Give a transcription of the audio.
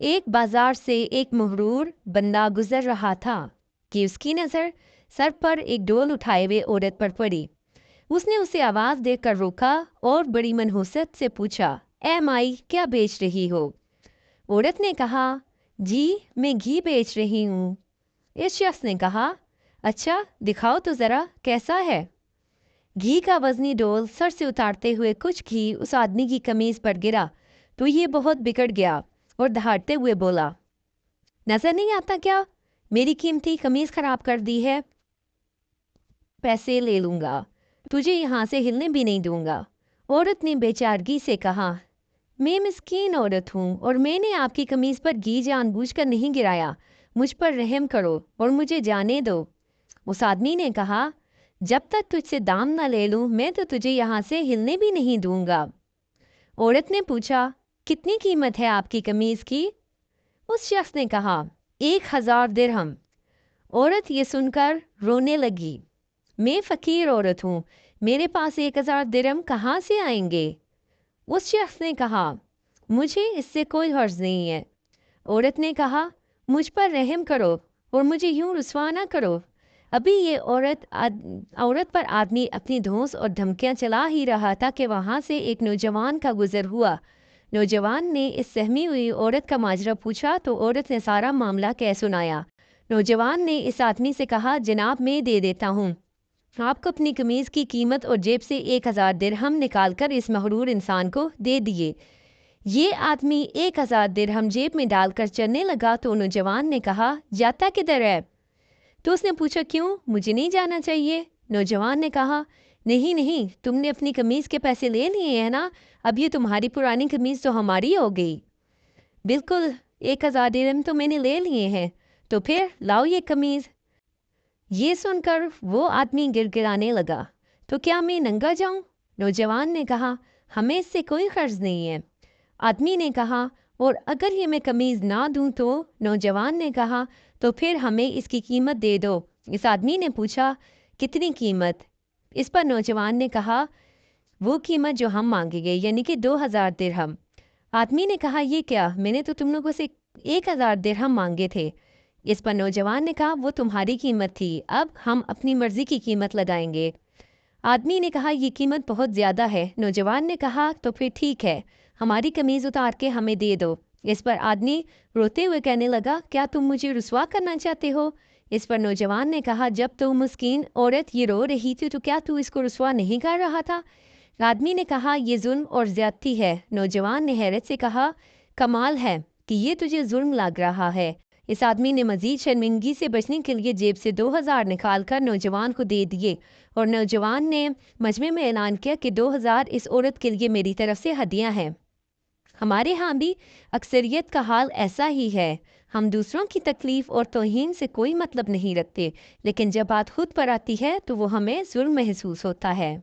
ایک بازار سے ایک مغرور بندہ گزر رہا تھا کہ اس کی نظر سر پر ایک ڈول اٹھائے ہوئے عورت پر پڑی۔ اس نے اسے آواز دے کر روکا اور بڑی منحوست سے پوچھا، اے مائی، کیا بیچ رہی ہو؟ عورت نے کہا، جی میں گھی بیچ رہی ہوں۔ اس شخص نے کہا، اچھا دکھاؤ تو ذرا کیسا ہے؟ گھی کا وزنی ڈول سر سے اتارتے ہوئے کچھ گھی اس آدمی کی قمیض پر گرا تو یہ بہت بگڑ گیا اور دہاڑتے ہوئے بولا، نظر نہیں آتا کیا میری قیمتی قمیض خراب کر دی ہے؟ پیسے لے لوں گا، تجھے یہاں سے ہلنے بھی نہیں دوں گا۔ عورت نے بے چارگی سے کہا، میں مسکین عورت ہوں اور میں نے آپ کی قمیض پر گھی جان بوجھ کر نہیں گرایا، مجھ پر رحم کرو اور مجھے جانے دو۔ اس آدمی نے کہا، جب تک تجھ سے دام نہ لے لوں میں تو تجھے یہاں سے ہلنے بھی نہیں دوں گا۔ عورت نے پوچھا، کتنی قیمت ہے آپ کی قمیض کی؟ اس شخص نے کہا، 1000 درہم۔ عورت یہ سن کر رونے لگی، میں فقیر عورت ہوں، میرے پاس 1000 درہم کہاں سے آئیں گے؟ اس شخص نے کہا، مجھے اس سے کوئی حرج نہیں ہے۔ عورت نے کہا، مجھ پر رحم کرو اور مجھے یوں رسوا نہ کرو۔ ابھی یہ عورت پر آدمی اپنی دھونس اور دھمکیاں چلا ہی رہا تھا کہ وہاں سے ایک نوجوان کا گزر ہوا۔ نوجوان نے اس سہمی ہوئی عورت کا ماجرا پوچھا تو عورت نے سارا معاملہ کہہ سنایا۔ نوجوان نے اس آدمی سے کہا، جناب میں دے دیتا ہوں، آپ کو اپنی قمیض کی قیمت اور جیب سے 1000 درہم نکال کر اس مغرور انسان کو دے دیے۔ یہ آدمی 1000 درہم جیب میں ڈال کر چلنے لگا تو نوجوان نے کہا، جاتا کدھر ہے؟ تو اس نے پوچھا، کیوں مجھے نہیں جانا چاہیے؟ نوجوان نے کہا، نہیں تم نے اپنی قمیض کے پیسے لے لیے ہیں نا، اب یہ تمہاری پرانی قمیض تو ہماری ہو گئی۔ بالکل، 1000 درہم تو میں نے لے لیے ہیں، تو پھر لاؤ یہ قمیض۔ یہ سن کر وہ آدمی گر گرانے لگا، تو کیا میں ننگا جاؤں؟ نوجوان نے کہا، ہمیں اس سے کوئی غرض نہیں ہے۔ آدمی نے کہا، اور اگر یہ میں قمیض نہ دوں تو؟ نوجوان نے کہا، تو پھر ہمیں اس کی قیمت دے دو۔ اس آدمی نے پوچھا، کتنی قیمت؟ اس پر نوجوان نے کہا، وہ قیمت جو ہم مانگیں گے، یعنی کہ 2000 درہم۔ آدمی نے کہا، یہ کیا، میں نے تو تم لوگوں سے 1000 درہم مانگے تھے۔ اس پر نوجوان نے کہا، وہ تمہاری قیمت تھی، اب ہم اپنی مرضی کی قیمت لگائیں گے۔ آدمی نے کہا، یہ قیمت بہت زیادہ ہے۔ نوجوان نے کہا، تو پھر ٹھیک ہے، ہماری قمیض اتار کے ہمیں دے دو۔ اس پر آدمی روتے ہوئے کہنے لگا، کیا تم مجھے رسوا کرنا چاہتے ہو؟ اس پر نوجوان نے کہا، جب تو مسکین عورت یہ رو رہی تھی تو کیا تو اس کو رسوا نہیں کر رہا تھا؟ آدمی نے کہا، یہ ظلم اور زیادتی ہے۔ نوجوان نے حیرت سے کہا، کمال ہے کہ یہ تجھے ظلم لگ رہا ہے۔ اس آدمی نے مزید شرمندگی سے بچنے کے لیے جیب سے 2000 نکال کر نوجوان کو دے دیے اور نوجوان نے مجمع میں اعلان کیا کہ 2000 اس عورت کے لیے میری طرف سے ہدیہ ہیں۔ ہمارے ہاں بھی اکثریت کا حال ایسا ہی ہے، ہم دوسروں کی تکلیف اور توہین سے کوئی مطلب نہیں رکھتے، لیکن جب بات خود پر آتی ہے تو وہ ہمیں ظلم محسوس ہوتا ہے۔